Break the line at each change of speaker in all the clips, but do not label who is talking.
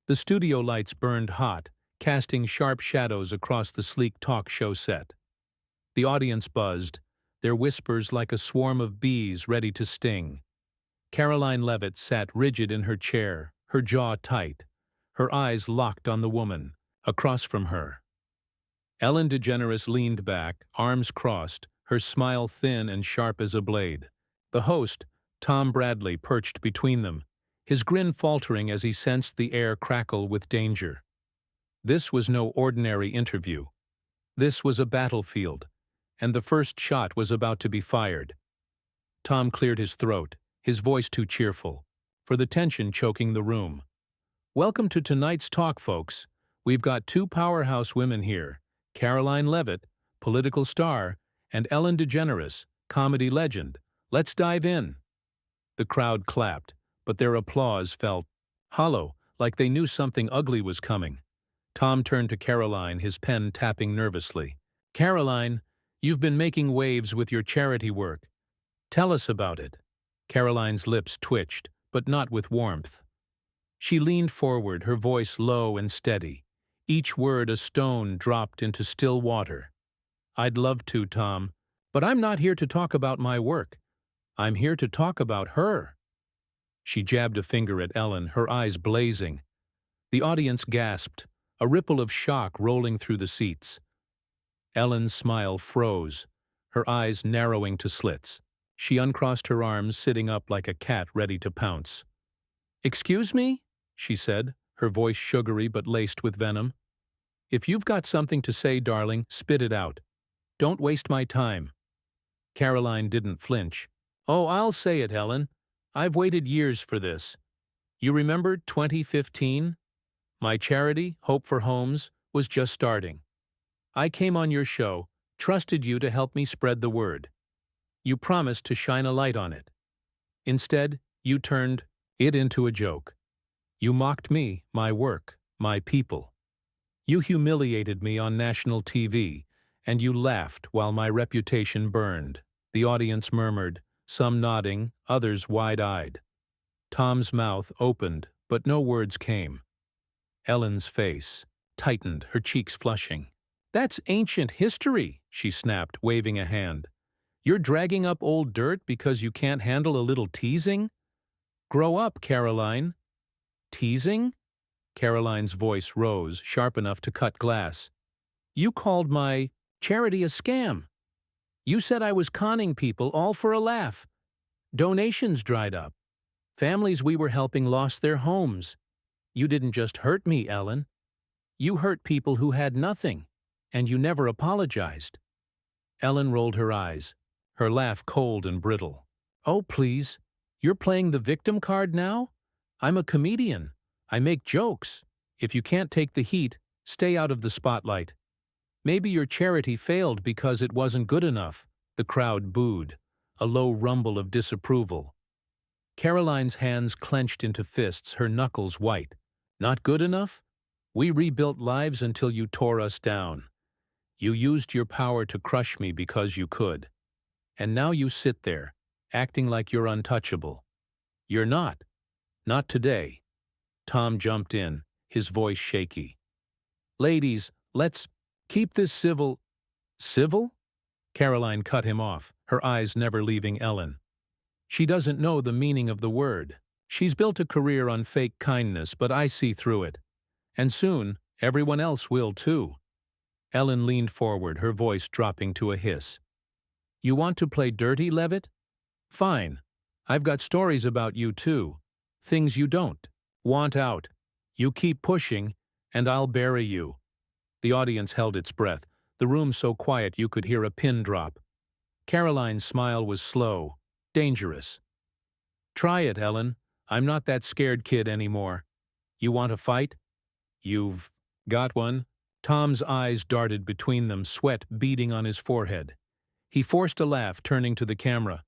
The studio lights burned hot, casting sharp shadows across the sleek talk show set. The audience buzzed, their whispers like a swarm of bees ready to sting. Karoline Leavitt sat rigid in her chair, her jaw tight, her eyes locked on the woman across from her. Ellen DeGeneres leaned back, arms crossed, her smile thin and sharp as a blade. The host, Tom Bradley, perched between them, his grin faltering as he sensed the air crackle with danger. This was no ordinary interview. This was a battlefield, and the first shot was about to be fired. Tom cleared his throat, his voice too cheerful, for the tension choking the room. "Welcome to tonight's talk, folks. We've got two powerhouse women here, Karoline Leavitt, political star, and Ellen DeGeneres, comedy legend. Let's dive in." The crowd clapped, but their applause felt hollow, like they knew something ugly was coming. Tom turned to Karoline, his pen tapping nervously. "Karoline, you've been making waves with your charity work. Tell us about it." Karoline's lips twitched, but not with warmth. She leaned forward, her voice low and steady, each word a stone dropped into still water. "I'd love to, Tom, but I'm not here to talk about my work. I'm here to talk about her." She jabbed a finger at Ellen, her eyes blazing. The audience gasped, a ripple of shock rolling through the seats. Ellen's smile froze, her eyes narrowing to slits. She uncrossed her arms, sitting up like a cat ready to pounce. "Excuse me?" she said, her voice sugary but laced with venom. "If you've got something to say, darling, spit it out. Don't waste my time." Karoline didn't flinch. "Oh, I'll say it, Ellen. I've waited years for this. You remember 2015? My charity, Hope for Homes, was just starting. I came on your show, trusted you to help me spread the word. You promised to shine a light on it. Instead, you turned it into a joke. You mocked me, my work, my people. You humiliated me on national TV, and you laughed while my reputation burned." The audience murmured, some nodding, others wide-eyed. Tom's mouth opened, but no words came. Ellen's face tightened, her cheeks flushing. "That's ancient history," she snapped, waving a hand. "You're dragging up old dirt because you can't handle a little teasing? Grow up, Karoline." "Teasing?" Karoline's voice rose, sharp enough to cut glass. "You called my charity a scam. You said I was conning people, all for a laugh. Donations dried up. Families we were helping lost their homes. You didn't just hurt me, Ellen. You hurt people who had nothing, and you never apologized." Ellen rolled her eyes, her laugh cold and brittle. "Oh, please. You're playing the victim card now? I'm a comedian. I make jokes. If you can't take the heat, stay out of the spotlight. Maybe your charity failed because it wasn't good enough." The crowd booed, a low rumble of disapproval. Karoline's hands clenched into fists, her knuckles white. "Not good enough? We rebuilt lives until you tore us down. You used your power to crush me because you could. And now you sit there, acting like you're untouchable. You're not. Not today." Tom jumped in, his voice shaky. "Ladies, let's keep this civil." "Civil?" Karoline cut him off, her eyes never leaving Ellen. "She doesn't know the meaning of the word. She's built a career on fake kindness, but I see through it. And soon, everyone else will too." Ellen leaned forward, her voice dropping to a hiss. "You want to play dirty, Leavitt? Fine. I've got stories about you too. Things you don't want out. You keep pushing, and I'll bury you." The audience held its breath, the room so quiet you could hear a pin drop. Karoline's smile was slow, dangerous. "Try it, Ellen. I'm not that scared kid anymore. You want a fight? You've got one?" Tom's eyes darted between them, sweat beading on his forehead. He forced a laugh, turning to the camera.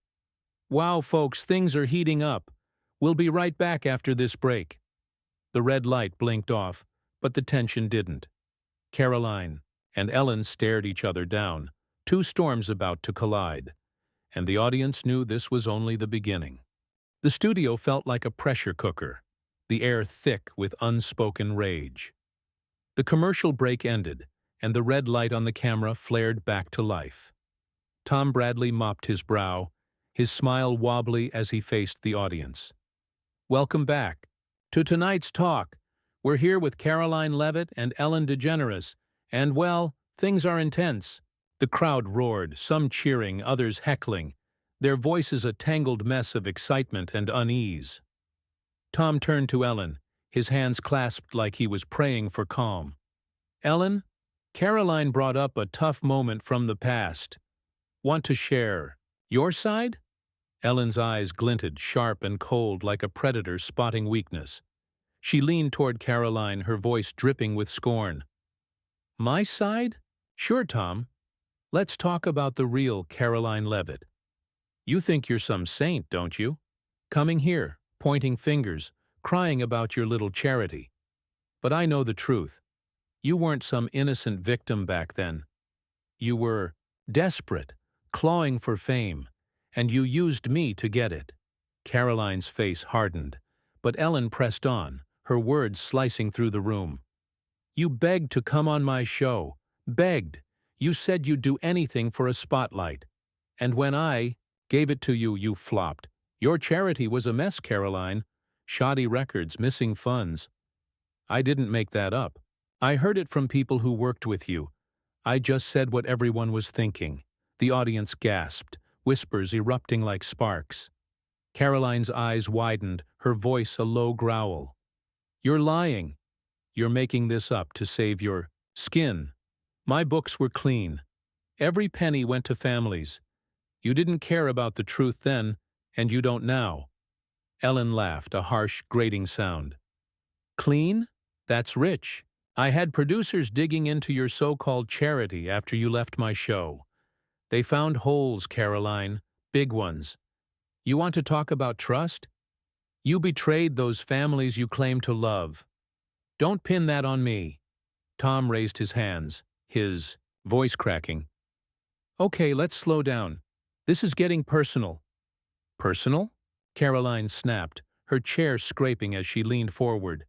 "Wow, folks, things are heating up. We'll be right back after this break." The red light blinked off, but the tension didn't. Karoline and Ellen stared each other down, two storms about to collide, and the audience knew this was only the beginning. The studio felt like a pressure cooker. the air thick with unspoken rage. The commercial break ended, and the red light on the camera flared back to life. Tom Bradley mopped his brow, his smile wobbly as he faced the audience. Welcome back to tonight's talk. We're here with Karoline Leavitt and Ellen DeGeneres, and well, things are intense. The crowd roared, some cheering, others heckling, their voices a tangled mess of excitement and unease. Tom turned to Ellen, his hands clasped like he was praying for calm. Ellen, Karoline brought up a tough moment from the past. Want to share your side? Ellen's eyes glinted, sharp and cold like a predator spotting weakness. She leaned toward Karoline, her voice dripping with scorn. My side? Sure, Tom. Let's talk about the real Karoline Leavitt. You think you're some saint, don't you? Coming here, pointing fingers, crying about your little charity. But I know the truth. You weren't some innocent victim back then. You were desperate, clawing for fame, and you used me to get it. Karoline's face hardened, but Ellen pressed on, her words slicing through the room. You begged to come on my show. Begged. You said you'd do anything for a spotlight. And when I gave it to you, you flopped. Your charity was a mess, Karoline. Shoddy records, missing funds. I didn't make that up. I heard it from people who worked with you. I just said what everyone was thinking. The audience gasped, whispers erupting like sparks. Karoline's eyes widened, her voice a low growl. You're lying. You're making this up to save your skin. My books were clean. Every penny went to families. You didn't care about the truth then, and you don't now. Ellen laughed, a harsh, grating sound. Clean? That's rich. I had producers digging into your so-called charity after you left my show. They found holes, Karoline, big ones. You want to talk about trust? You betrayed those families you claim to love. Don't pin that on me. Tom raised his hands, his voice cracking. Okay, let's slow down. This is getting personal. Personal? Karoline snapped, her chair scraping as she leaned forward.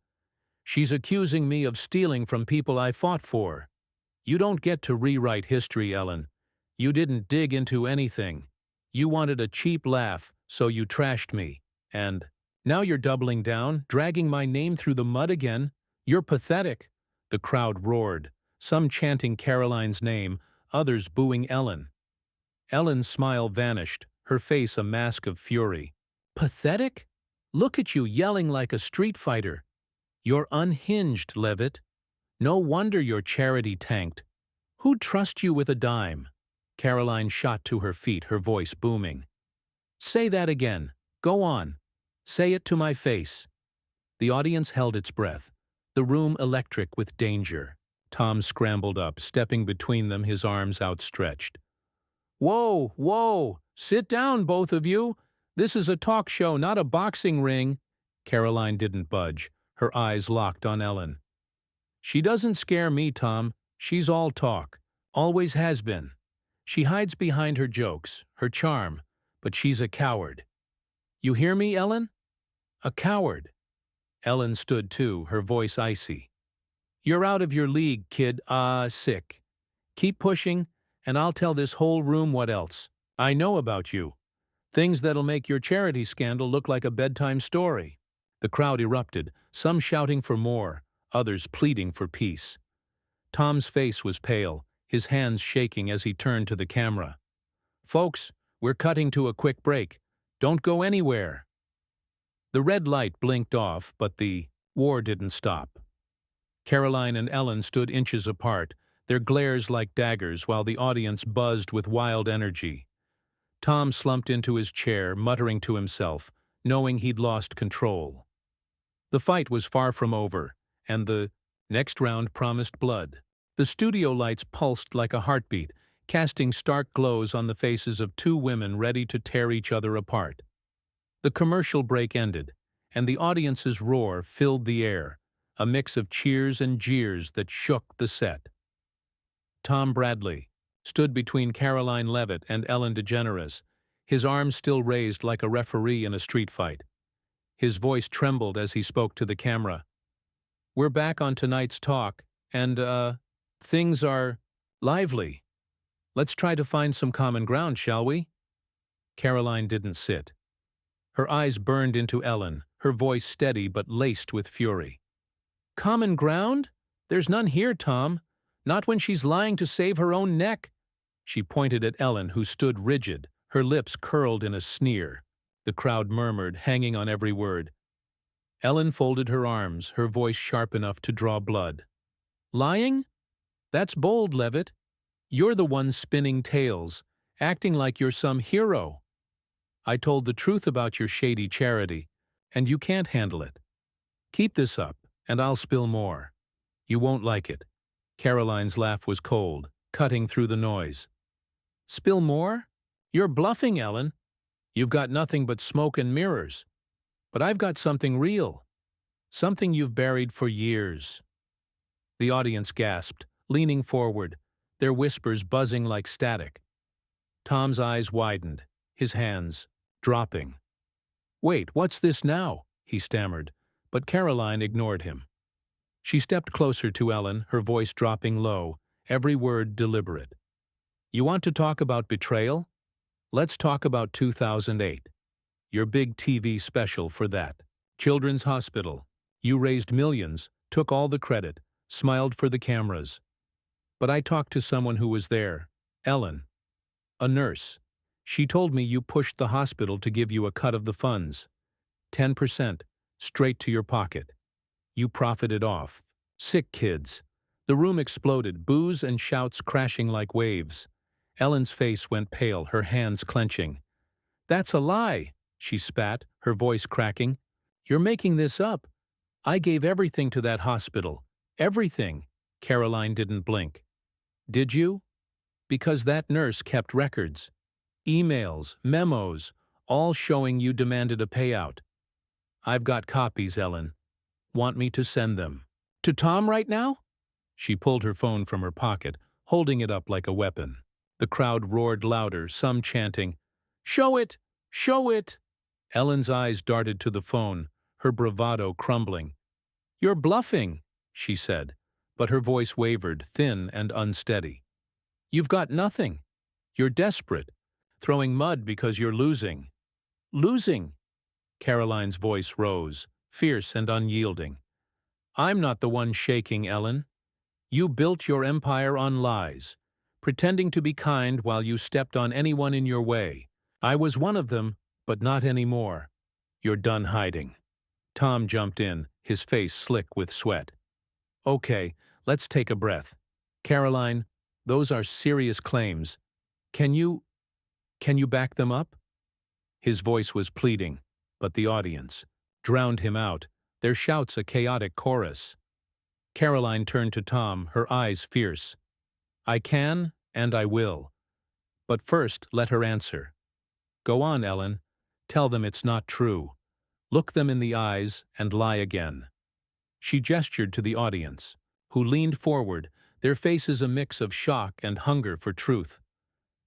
She's accusing me of stealing from people I fought for. You don't get to rewrite history, Ellen. You didn't dig into anything. You wanted a cheap laugh, so you trashed me. And now you're doubling down, dragging my name through the mud again. You're pathetic. The crowd roared, some chanting Karoline's name, others booing Ellen. Ellen's smile vanished, her face a mask of fury. Pathetic? Look at you yelling like a street fighter. You're unhinged, Leavitt. No wonder your charity tanked. Who'd trust you with a dime? Karoline shot to her feet, her voice booming. Say that again. Go on. Say it to my face. The audience held its breath, the room electric with danger. Tom scrambled up, stepping between them, his arms outstretched. Whoa, whoa! Sit down, both of you! This is a talk show, not a boxing ring. Karoline didn't budge, her eyes locked on Ellen. She doesn't scare me, Tom. She's all talk. Always has been. She hides behind her jokes, her charm, but she's a coward. You hear me, Ellen? A coward. Ellen stood too, her voice icy. You're out of your league, kid. Sick. Keep pushing, and I'll tell this whole room what else I know about you. Things that'll make your charity scandal look like a bedtime story. The crowd erupted, some shouting for more, others pleading for peace. Tom's face was pale, his hands shaking as he turned to the camera. Folks, we're cutting to a quick break. Don't go anywhere. The red light blinked off, but the war didn't stop. Karoline and Ellen stood inches apart, their glares like daggers while the audience buzzed with wild energy. Tom slumped into his chair, muttering to himself, knowing he'd lost control. The fight was far from over, and the next round promised blood. The studio lights pulsed like a heartbeat, casting stark glows on the faces of two women ready to tear each other apart. The commercial break ended, and the audience's roar filled the air, a mix of cheers and jeers that shook the set. Tom Bradley stood between Karoline Leavitt and Ellen DeGeneres, his arms still raised like a referee in a street fight. His voice trembled as he spoke to the camera. "We're back on tonight's talk, and, things are lively. Let's try to find some common ground, shall we?" Karoline didn't sit. Her eyes burned into Ellen, her voice steady but laced with fury. "Common ground? There's none here, Tom. Not when she's lying to save her own neck." She pointed at Ellen, who stood rigid, her lips curled in a sneer. The crowd murmured, hanging on every word. Ellen folded her arms, her voice sharp enough to draw blood. "Lying? That's bold, Leavitt. You're the one spinning tales, acting like you're some hero. I told the truth about your shady charity, and you can't handle it. Keep this up, and I'll spill more. You won't like it." Karoline's laugh was cold, cutting through the noise. "Spill more? You're bluffing, Ellen. You've got nothing but smoke and mirrors. But I've got something real. Something you've buried for years." The audience gasped, leaning forward, their whispers buzzing like static. Tom's eyes widened, his hands dropping. "Wait, what's this now?" he stammered, but Karoline ignored him. She stepped closer to Ellen, her voice dropping low, every word deliberate. "You want to talk about betrayal? Let's talk about 2008. Your big TV special for that. Children's Hospital. You raised millions, took all the credit, smiled for the cameras. But I talked to someone who was there, Ellen. A nurse. She told me you pushed the hospital to give you a cut of the funds. 10%, straight to your pocket. You profited off. Sick kids." The room exploded, boos and shouts crashing like waves. Ellen's face went pale, her hands clenching. "That's a lie," she spat, her voice cracking. "You're making this up. I gave everything to that hospital. Everything." Karoline didn't blink. "Did you? Because that nurse kept records. Emails, memos, all showing you demanded a payout. I've got copies, Ellen. Want me to send them?" "To Tom right now?" She pulled her phone from her pocket, holding it up like a weapon. The crowd roared louder, some chanting, "Show it! Show it!" Ellen's eyes darted to the phone, her bravado crumbling. "You're bluffing," she said, but her voice wavered, thin and unsteady. "You've got nothing. You're desperate, throwing mud because you're losing." "Losing?" Karoline's voice rose, fierce and unyielding. "I'm not the one shaking, Ellen. You built your empire on lies, pretending to be kind while you stepped on anyone in your way. I was one of them, but not anymore. You're done hiding." Tom jumped in, his face slick with sweat. "Okay, let's take a breath. Karoline, those are serious claims. Can you back them up?" His voice was pleading, but the audience drowned him out, their shouts a chaotic chorus. Karoline turned to Tom, her eyes fierce. "I can, and I will. But first, let her answer. Go on, Ellen. Tell them it's not true. Look them in the eyes and lie again." She gestured to the audience, who leaned forward, their faces a mix of shock and hunger for truth.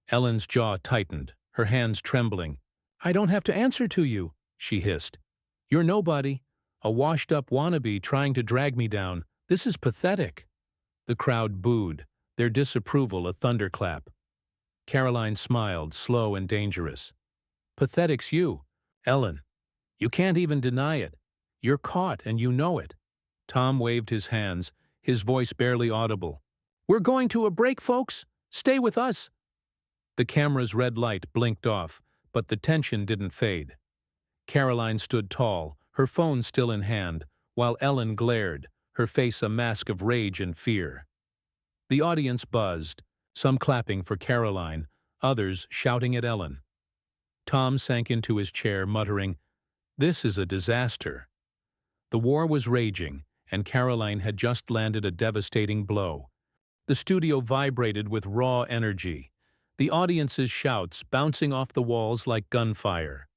Ellen's jaw tightened, her hands trembling. "I don't have to answer to you," she hissed. "You're nobody, a washed-up wannabe trying to drag me down. This is pathetic." The crowd booed, their disapproval a thunderclap. Karoline smiled, slow and dangerous. "Pathetic's you, Ellen. You can't even deny it. You're caught and you know it." Tom waved his hands, his voice barely audible. "We're going to a break, folks. Stay with us." The camera's red light blinked off, but the tension didn't fade. Karoline stood tall, her phone still in hand, while Ellen glared, her face a mask of rage and fear. The audience buzzed, some clapping for Karoline, others shouting at Ellen. Tom sank into his chair, muttering, "This is a disaster." The war was raging, and Karoline had just landed a devastating blow. The studio vibrated with raw energy, the audience's shouts bouncing off the walls like gunfire.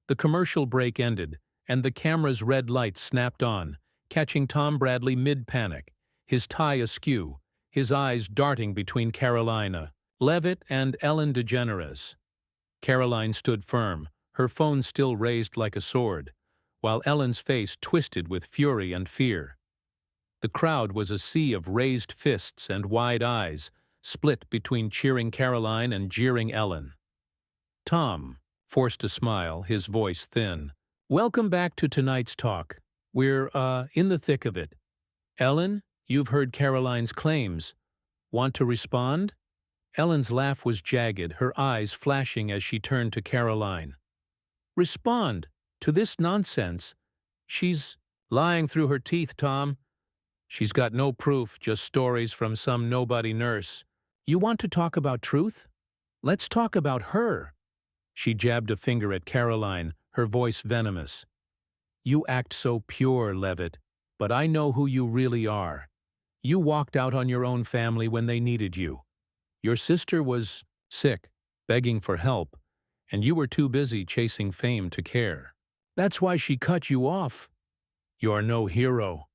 The commercial break ended, and the camera's red light snapped on, catching Tom Bradley mid-panic, his tie askew, his eyes darting between Karoline Leavitt and Ellen DeGeneres. Karoline stood firm, her phone still raised like a sword, while Ellen's face twisted with fury and fear. The crowd was a sea of raised fists and wide eyes, split between cheering Karoline and jeering Ellen. Tom forced a smile, his voice thin. "Welcome back to tonight's talk. We're, in the thick of it. Ellen, you've heard Karoline's claims. Want to respond?" Ellen's laugh was jagged, her eyes flashing as she turned to Karoline. "Respond to this nonsense? She's lying through her teeth, Tom. She's got no proof, just stories from some nobody nurse. You want to talk about truth? Let's talk about her." She jabbed a finger at Karoline, her voice venomous. "You act so pure, Leavitt, but I know who you really are. You walked out on your own family when they needed you. Your sister was sick, begging for help, and you were too busy chasing fame to care. That's why she cut you off. You're no hero.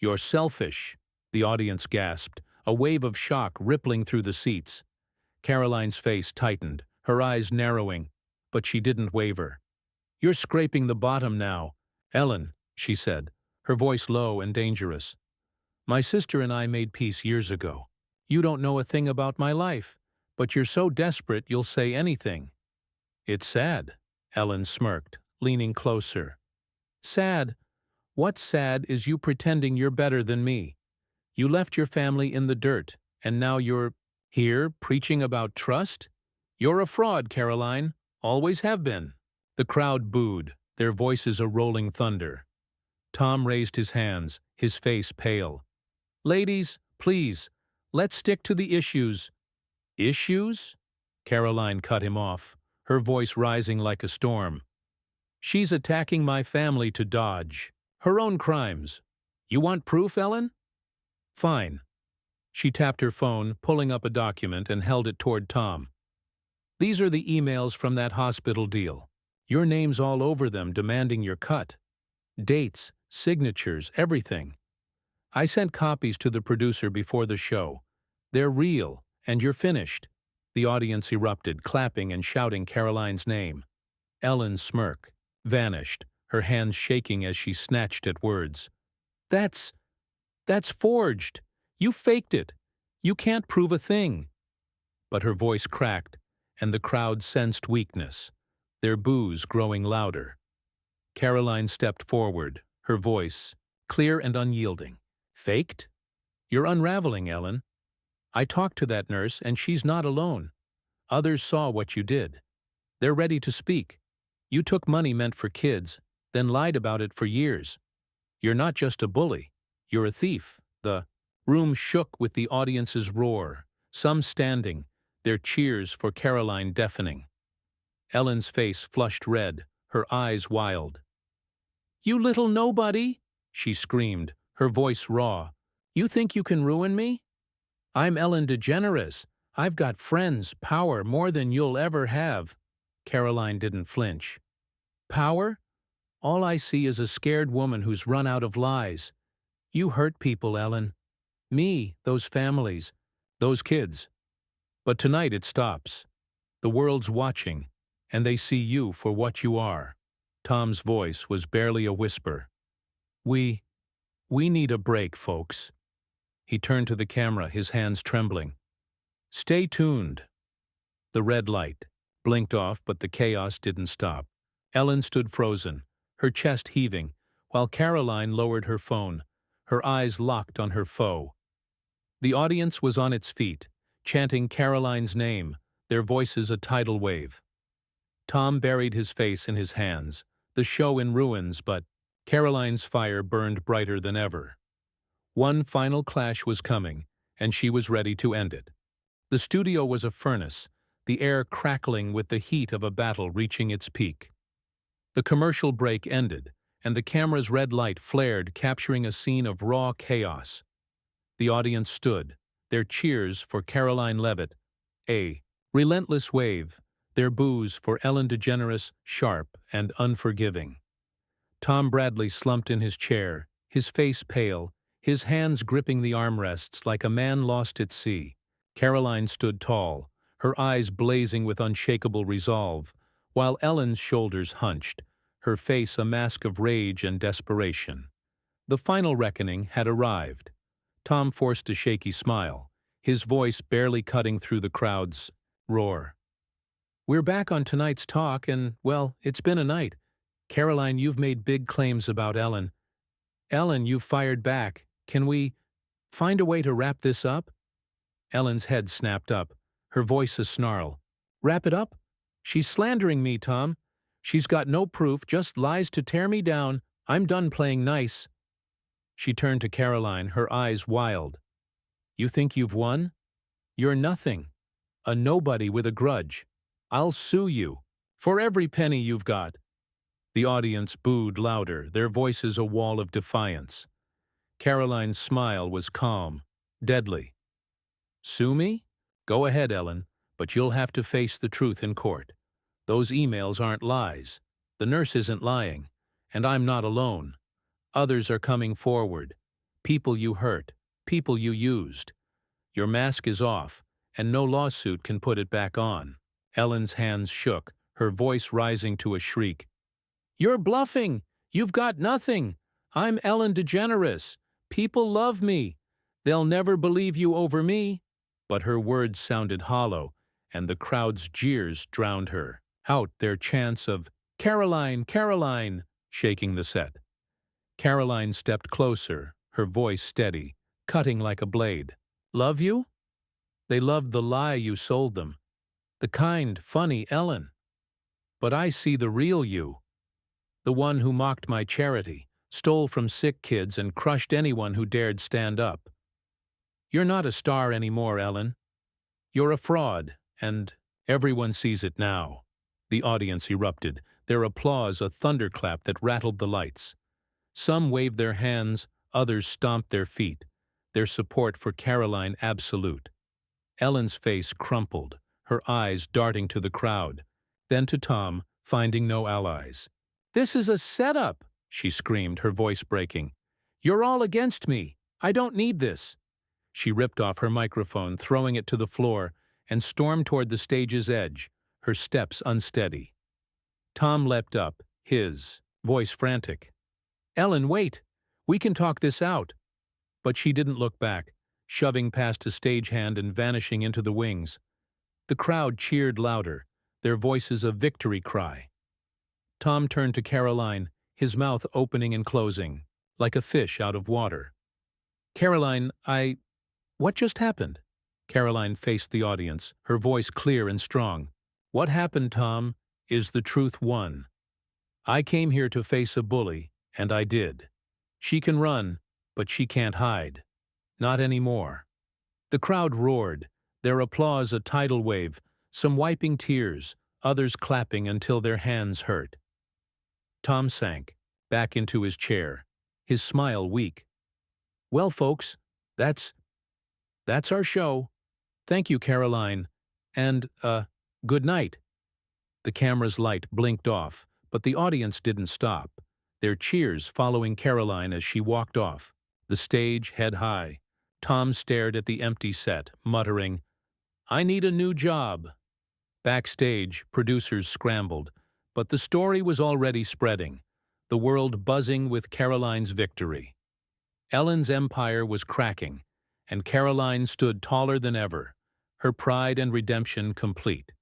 You're selfish," the audience gasped, a wave of shock rippling through the seats. Karoline's face tightened, her eyes narrowing, but she didn't waver. "You're scraping the bottom now, Ellen," she said, her voice low and dangerous. "My sister and I made peace years ago. You don't know a thing about my life, but you're so desperate you'll say anything." "It's sad," Ellen smirked, leaning closer. "Sad? What's sad is you pretending you're better than me. You left your family in the dirt, and now you're here preaching about trust? You're a fraud, Karoline. Always have been." The crowd booed, their voices a rolling thunder. Tom raised his hands, his face pale. "Ladies, please, let's stick to the issues." "Issues?" Karoline cut him off, her voice rising like a storm. "She's attacking my family to dodge her own crimes. You want proof, Ellen? Fine." She tapped her phone, pulling up a document, and held it toward Tom. "These are the emails from that hospital deal. Your name's all over them demanding your cut. Dates, signatures, everything. I sent copies to the producer before the show. They're real, and you're finished." The audience erupted, clapping and shouting Karoline's name. Ellen's smirk vanished, her hands shaking as she snatched at words. That's forged. You faked it. You can't prove a thing." But her voice cracked, and the crowd sensed weakness, their boos growing louder. Karoline stepped forward, her voice clear and unyielding. "Faked? You're unraveling, Ellen. I talked to that nurse, and she's not alone. Others saw what you did. They're ready to speak. You took money meant for kids, then lied about it for years. You're not just a bully. You're a thief." The room shook with the audience's roar, some standing, their cheers for Karoline deafening. Ellen's face flushed red, her eyes wild. "You little nobody!" she screamed, her voice raw. "You think you can ruin me? I'm Ellen DeGeneres. I've got friends, power, more than you'll ever have." Karoline didn't flinch. "Power? All I see is a scared woman who's run out of lies. You hurt people, Ellen. Me, those families, those kids. But tonight it stops. The world's watching, and they see you for what you are." Tom's voice was barely a whisper. We need a break, folks." He turned to the camera, his hands trembling. "Stay tuned." The red light blinked off, but the chaos didn't stop. Ellen stood frozen, her chest heaving, while Karoline lowered her phone, her eyes locked on her foe. The audience was on its feet, chanting Karoline's name, their voices a tidal wave. Tom buried his face in his hands, the show in ruins, but Karoline's fire burned brighter than ever. One final clash was coming, and she was ready to end it. The studio was a furnace, the air crackling with the heat of a battle reaching its peak. The commercial break ended, and the camera's red light flared, capturing a scene of raw chaos. The audience stood, their cheers for Karoline Leavitt, a relentless wave, their boos for Ellen DeGeneres, sharp and unforgiving. Tom Bradley slumped in his chair, his face pale, his hands gripping the armrests like a man lost at sea. Karoline stood tall, her eyes blazing with unshakable resolve, while Ellen's shoulders hunched, her face a mask of rage and desperation. The final reckoning had arrived. Tom forced a shaky smile, his voice barely cutting through the crowd's roar. "We're back on tonight's talk, and, well, it's been a night. Karoline, you've made big claims about Ellen. Ellen, you've fired back. Can we find a way to wrap this up?" Ellen's head snapped up, her voice a snarl. "Wrap it up? She's slandering me, Tom. She's got no proof, just lies to tear me down. I'm done playing nice." She turned to Karoline, her eyes wild. "You think you've won? You're nothing. A nobody with a grudge. I'll sue you. For every penny you've got." The audience booed louder, their voices a wall of defiance. Karoline's smile was calm, deadly. "Sue me? Go ahead, Ellen, but you'll have to face the truth in court. Those emails aren't lies. The nurse isn't lying. And I'm not alone. Others are coming forward. People you hurt. People you used. Your mask is off, and no lawsuit can put it back on." Ellen's hands shook, her voice rising to a shriek. "You're bluffing! You've got nothing! I'm Ellen DeGeneres. People love me. They'll never believe you over me." But her words sounded hollow, and the crowd's jeers drowned her out, their chants of "Karoline, Karoline," shaking the set. Karoline stepped closer, her voice steady, cutting like a blade. "Love you? They loved the lie you sold them. The kind, funny Ellen. But I see the real you. The one who mocked my charity, stole from sick kids, and crushed anyone who dared stand up. You're not a star anymore, Ellen. You're a fraud, and everyone sees it now." The audience erupted, their applause a thunderclap that rattled the lights. Some waved their hands, others stomped their feet, their support for Karoline absolute. Ellen's face crumpled, her eyes darting to the crowd, then to Tom, finding no allies. "This is a setup," she screamed, her voice breaking. "You're all against me. I don't need this." She ripped off her microphone, throwing it to the floor, and stormed toward the stage's edge, her steps unsteady. Tom leapt up, his voice frantic. "Ellen, wait! We can talk this out." But she didn't look back, shoving past a stagehand and vanishing into the wings. The crowd cheered louder, their voices a victory cry. Tom turned to Karoline, his mouth opening and closing, like a fish out of water. "Karoline, what just happened?" Karoline faced the audience, her voice clear and strong. "What happened, Tom, is the truth won. I came here to face a bully, and I did. She can run, but she can't hide. Not anymore." The crowd roared, their applause a tidal wave, some wiping tears, others clapping until their hands hurt. Tom sank back into his chair, his smile weak. "Well, folks, that's our show. Thank you, Karoline, and, good night." The camera's light blinked off, but the audience didn't stop, their cheers following Karoline as she walked off, the stage head high. Tom stared at the empty set, muttering, "I need a new job." Backstage, producers scrambled, but the story was already spreading, the world buzzing with Karoline's victory. Ellen's empire was cracking, and Karoline stood taller than ever, her pride and redemption complete.